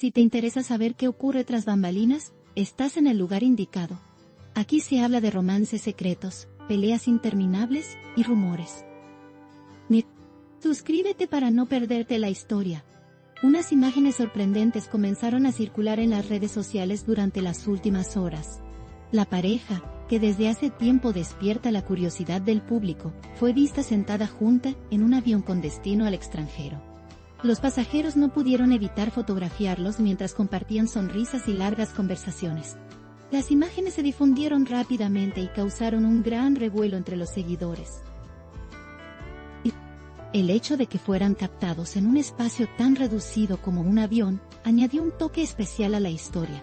Si te interesa saber qué ocurre tras bambalinas, estás en el lugar indicado. Aquí se habla de romances secretos, peleas interminables y rumores. Suscríbete para no perderte la historia. Unas imágenes sorprendentes comenzaron a circular en las redes sociales durante las últimas horas. La pareja, que desde hace tiempo despierta la curiosidad del público, fue vista sentada junta en un avión con destino al extranjero. Los pasajeros no pudieron evitar fotografiarlos mientras compartían sonrisas y largas conversaciones. Las imágenes se difundieron rápidamente y causaron un gran revuelo entre los seguidores. El hecho de que fueran captados en un espacio tan reducido como un avión, añadió un toque especial a la historia.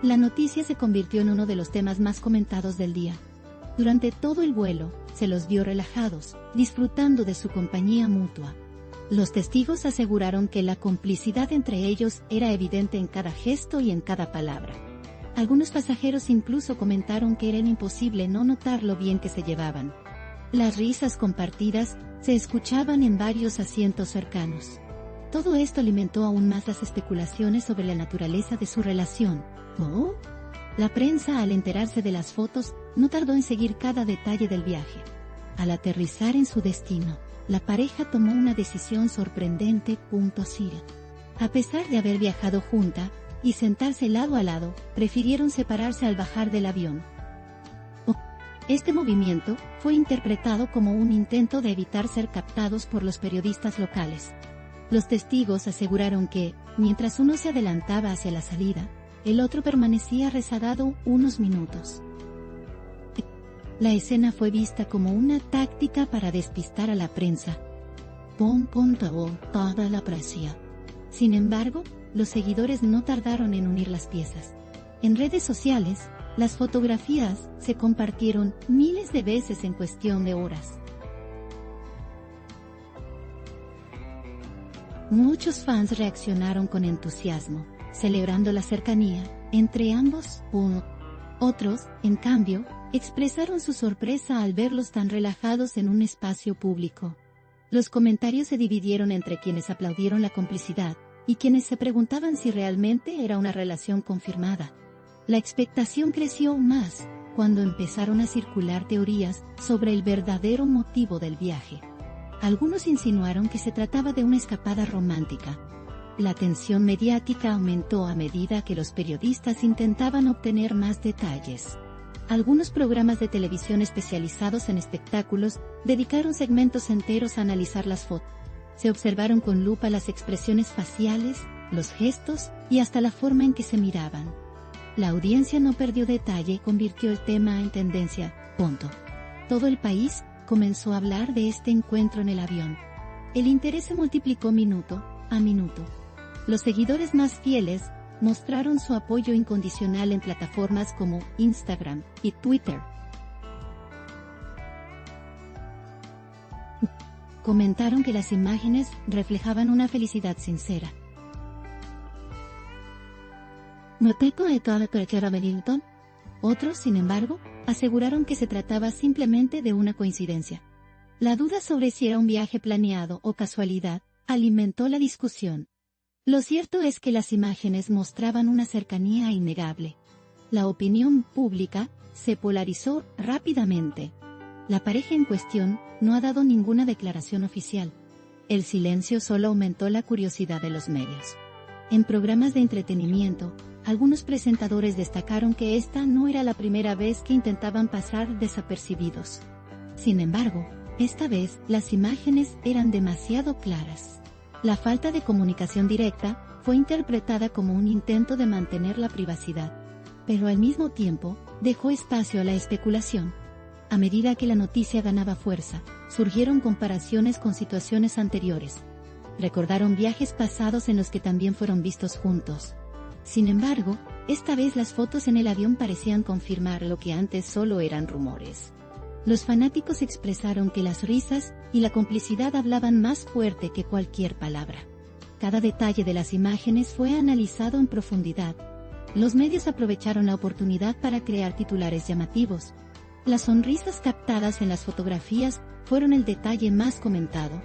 La noticia se convirtió en uno de los temas más comentados del día. Durante todo el vuelo, se los vio relajados, disfrutando de su compañía mutua. Los testigos aseguraron que la complicidad entre ellos era evidente en cada gesto y en cada palabra. Algunos pasajeros incluso comentaron que era imposible no notar lo bien que se llevaban. Las risas compartidas se escuchaban en varios asientos cercanos. Todo esto alimentó aún más las especulaciones sobre la naturaleza de su relación. ¿Oh? La prensa, al enterarse de las fotos, no tardó en seguir cada detalle del viaje. Al aterrizar en su destino, la pareja tomó una decisión sorprendente. A pesar de haber viajado junta y sentarse lado a lado, prefirieron separarse al bajar del avión. Este movimiento fue interpretado como un intento de evitar ser captados por los periodistas locales. Los testigos aseguraron que, mientras uno se adelantaba hacia la salida, el otro permanecía rezagado unos minutos. La escena fue vista como una táctica para despistar a la prensa. Toda la presión. Sin embargo, los seguidores no tardaron en unir las piezas. En redes sociales, las fotografías se compartieron miles de veces en cuestión de horas. Muchos fans reaccionaron con entusiasmo, celebrando la cercanía entre ambos. Otros, en cambio, expresaron su sorpresa al verlos tan relajados en un espacio público. Los comentarios se dividieron entre quienes aplaudieron la complicidad y quienes se preguntaban si realmente era una relación confirmada. La expectación creció aún más cuando empezaron a circular teorías sobre el verdadero motivo del viaje. Algunos insinuaron que se trataba de una escapada romántica. La tensión mediática aumentó a medida que los periodistas intentaban obtener más detalles. Algunos programas de televisión especializados en espectáculos dedicaron segmentos enteros a analizar las fotos. Se observaron con lupa las expresiones faciales, los gestos y hasta la forma en que se miraban. La audiencia no perdió detalle y convirtió el tema en tendencia. Todo el país comenzó a hablar de este encuentro en el avión. El interés se multiplicó minuto a minuto. Los seguidores más fieles mostraron su apoyo incondicional en plataformas como Instagram y Twitter. Comentaron que las imágenes reflejaban una felicidad sincera. Otros, sin embargo, aseguraron que se trataba simplemente de una coincidencia. La duda sobre si era un viaje planeado o casualidad alimentó la discusión. Lo cierto es que las imágenes mostraban una cercanía innegable. La opinión pública se polarizó rápidamente. La pareja en cuestión no ha dado ninguna declaración oficial. El silencio solo aumentó la curiosidad de los medios. En programas de entretenimiento, algunos presentadores destacaron que esta no era la primera vez que intentaban pasar desapercibidos. Sin embargo, esta vez las imágenes eran demasiado claras. La falta de comunicación directa fue interpretada como un intento de mantener la privacidad, pero al mismo tiempo dejó espacio a la especulación. A medida que la noticia ganaba fuerza, surgieron comparaciones con situaciones anteriores. Recordaron viajes pasados en los que también fueron vistos juntos. Sin embargo, esta vez las fotos en el avión parecían confirmar lo que antes solo eran rumores. Los fanáticos expresaron que las risas y la complicidad hablaban más fuerte que cualquier palabra. Cada detalle de las imágenes fue analizado en profundidad. Los medios aprovecharon la oportunidad para crear titulares llamativos. Las sonrisas captadas en las fotografías fueron el detalle más comentado.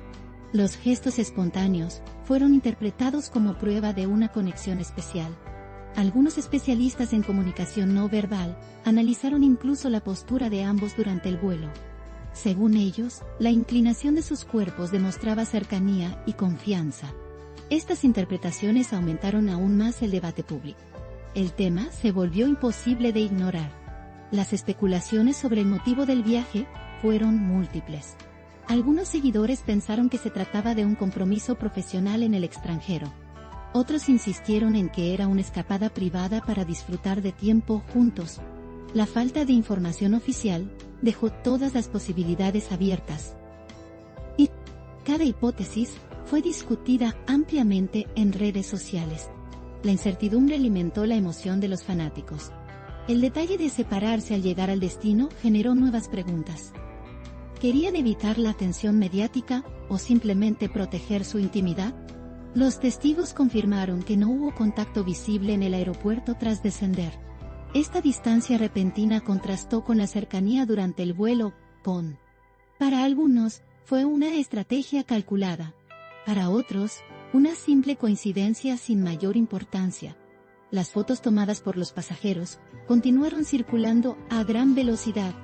Los gestos espontáneos fueron interpretados como prueba de una conexión especial. Algunos especialistas en comunicación no verbal analizaron incluso la postura de ambos durante el vuelo. Según ellos, la inclinación de sus cuerpos demostraba cercanía y confianza. Estas interpretaciones aumentaron aún más el debate público. El tema se volvió imposible de ignorar. Las especulaciones sobre el motivo del viaje fueron múltiples. Algunos seguidores pensaron que se trataba de un compromiso profesional en el extranjero. Otros insistieron en que era una escapada privada para disfrutar de tiempo juntos. La falta de información oficial dejó todas las posibilidades abiertas. Y cada hipótesis fue discutida ampliamente en redes sociales. La incertidumbre alimentó la emoción de los fanáticos. El detalle de separarse al llegar al destino generó nuevas preguntas. ¿Querían evitar la atención mediática o simplemente proteger su intimidad? Los testigos confirmaron que no hubo contacto visible en el aeropuerto tras descender. Esta distancia repentina contrastó con la cercanía durante el vuelo. Para algunos, fue una estrategia calculada. Para otros, una simple coincidencia sin mayor importancia. Las fotos tomadas por los pasajeros continuaron circulando a gran velocidad.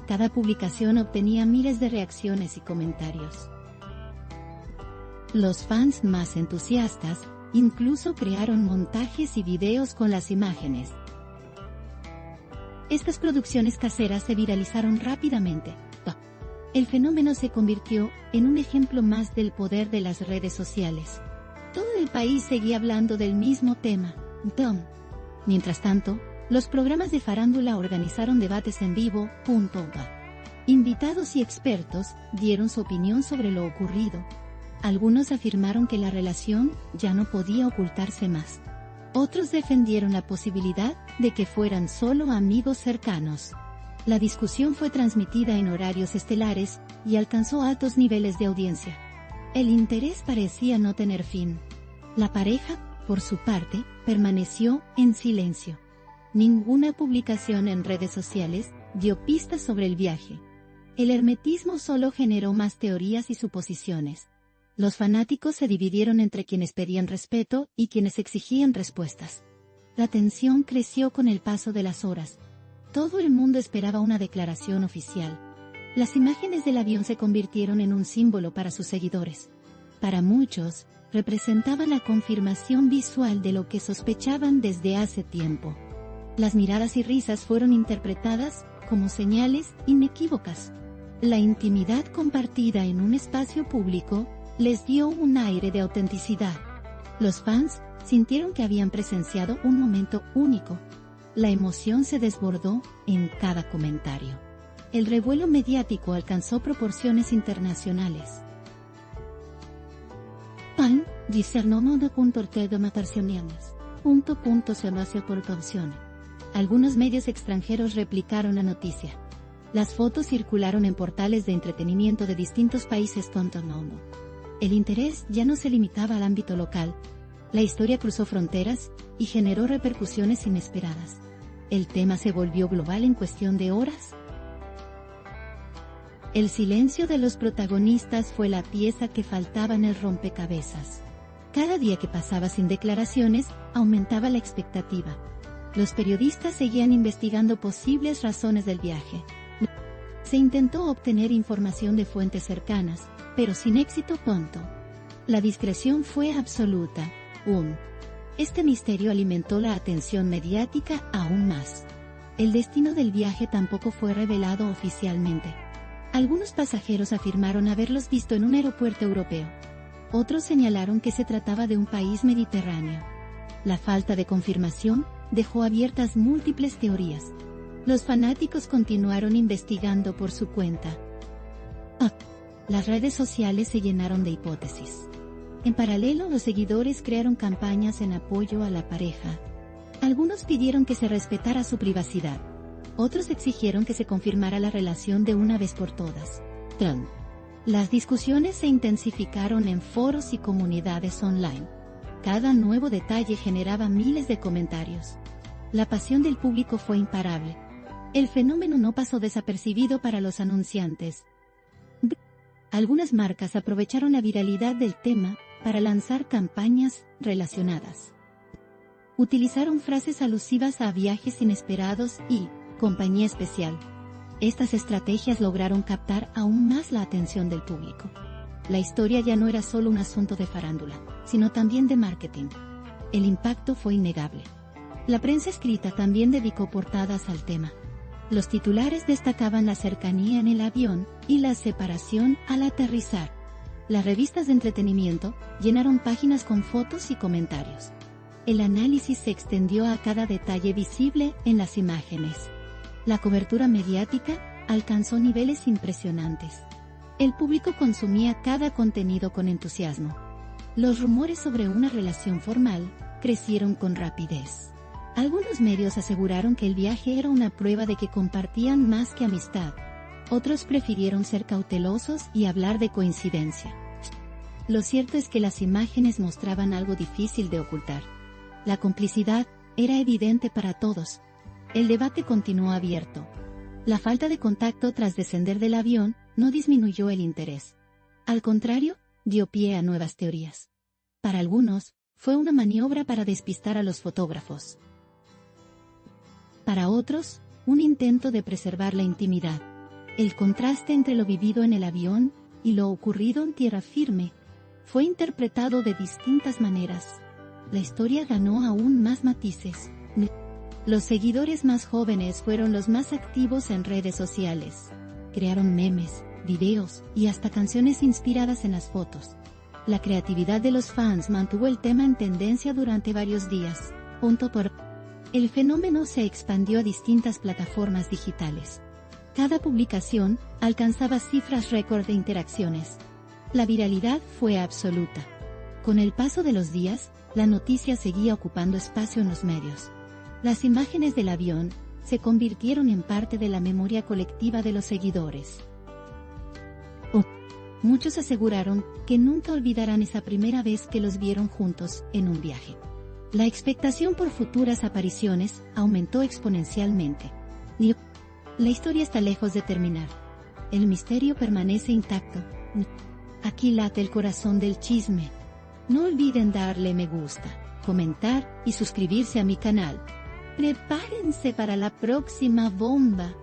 Cada publicación obtenía miles de reacciones y comentarios. Los fans más entusiastas incluso crearon montajes y videos con las imágenes. Estas producciones caseras se viralizaron rápidamente. El fenómeno se convirtió en un ejemplo más del poder de las redes sociales. Todo el país seguía hablando del mismo tema. Mientras tanto, los programas de farándula organizaron debates en vivo. Invitados y expertos dieron su opinión sobre lo ocurrido. Algunos afirmaron que la relación ya no podía ocultarse más. Otros defendieron la posibilidad de que fueran solo amigos cercanos. La discusión fue transmitida en horarios estelares y alcanzó altos niveles de audiencia. El interés parecía no tener fin. La pareja, por su parte, permaneció en silencio. Ninguna publicación en redes sociales dio pistas sobre el viaje. El hermetismo solo generó más teorías y suposiciones. Los fanáticos se dividieron entre quienes pedían respeto y quienes exigían respuestas. La tensión creció con el paso de las horas. Todo el mundo esperaba una declaración oficial. Las imágenes del avión se convirtieron en un símbolo para sus seguidores. Para muchos, representaban la confirmación visual de lo que sospechaban desde hace tiempo. Las miradas y risas fueron interpretadas como señales inequívocas. La intimidad compartida en un espacio público les dio un aire de autenticidad. Los fans sintieron que habían presenciado un momento único. La emoción se desbordó en cada comentario. El revuelo mediático alcanzó proporciones internacionales. Algunos medios extranjeros replicaron la noticia. Las fotos circularon en portales de entretenimiento de distintos países. El interés ya no se limitaba al ámbito local. La historia cruzó fronteras y generó repercusiones inesperadas. El tema se volvió global en cuestión de horas. El silencio de los protagonistas fue la pieza que faltaba en el rompecabezas. Cada día que pasaba sin declaraciones, aumentaba la expectativa. Los periodistas seguían investigando posibles razones del viaje. Se intentó obtener información de fuentes cercanas, pero sin éxito. La discreción fue absoluta. Este misterio alimentó la atención mediática aún más. El destino del viaje tampoco fue revelado oficialmente. Algunos pasajeros afirmaron haberlos visto en un aeropuerto europeo. Otros señalaron que se trataba de un país mediterráneo. La falta de confirmación dejó abiertas múltiples teorías. Los fanáticos continuaron investigando por su cuenta. Las redes sociales se llenaron de hipótesis. En paralelo, los seguidores crearon campañas en apoyo a la pareja. Algunos pidieron que se respetara su privacidad. Otros exigieron que se confirmara la relación de una vez por todas. Las discusiones se intensificaron en foros y comunidades online. Cada nuevo detalle generaba miles de comentarios. La pasión del público fue imparable. El fenómeno no pasó desapercibido para los anunciantes. Algunas marcas aprovecharon la viralidad del tema para lanzar campañas relacionadas. Utilizaron frases alusivas a viajes inesperados y compañía especial. Estas estrategias lograron captar aún más la atención del público. La historia ya no era solo un asunto de farándula, sino también de marketing. El impacto fue innegable. La prensa escrita también dedicó portadas al tema. Los titulares destacaban la cercanía en el avión y la separación al aterrizar. Las revistas de entretenimiento llenaron páginas con fotos y comentarios. El análisis se extendió a cada detalle visible en las imágenes. La cobertura mediática alcanzó niveles impresionantes. El público consumía cada contenido con entusiasmo. Los rumores sobre una relación formal crecieron con rapidez. Algunos medios aseguraron que el viaje era una prueba de que compartían más que amistad. Otros prefirieron ser cautelosos y hablar de coincidencia. Lo cierto es que las imágenes mostraban algo difícil de ocultar. La complicidad era evidente para todos. El debate continuó abierto. La falta de contacto tras descender del avión no disminuyó el interés. Al contrario, dio pie a nuevas teorías. Para algunos, fue una maniobra para despistar a los fotógrafos. Para otros, un intento de preservar la intimidad. El contraste entre lo vivido en el avión y lo ocurrido en tierra firme fue interpretado de distintas maneras. La historia ganó aún más matices. Los seguidores más jóvenes fueron los más activos en redes sociales. Crearon memes, videos y hasta canciones inspiradas en las fotos. La creatividad de los fans mantuvo el tema en tendencia durante varios días. El fenómeno se expandió a distintas plataformas digitales. Cada publicación alcanzaba cifras récord de interacciones. La viralidad fue absoluta. Con el paso de los días, la noticia seguía ocupando espacio en los medios. Las imágenes del avión se convirtieron en parte de la memoria colectiva de los seguidores. Muchos aseguraron que nunca olvidarán esa primera vez que los vieron juntos en un viaje. La expectación por futuras apariciones aumentó exponencialmente. La historia está lejos de terminar. El misterio permanece intacto. Aquí late el corazón del chisme. No olviden darle me gusta, comentar y suscribirse a mi canal. Prepárense para la próxima bomba.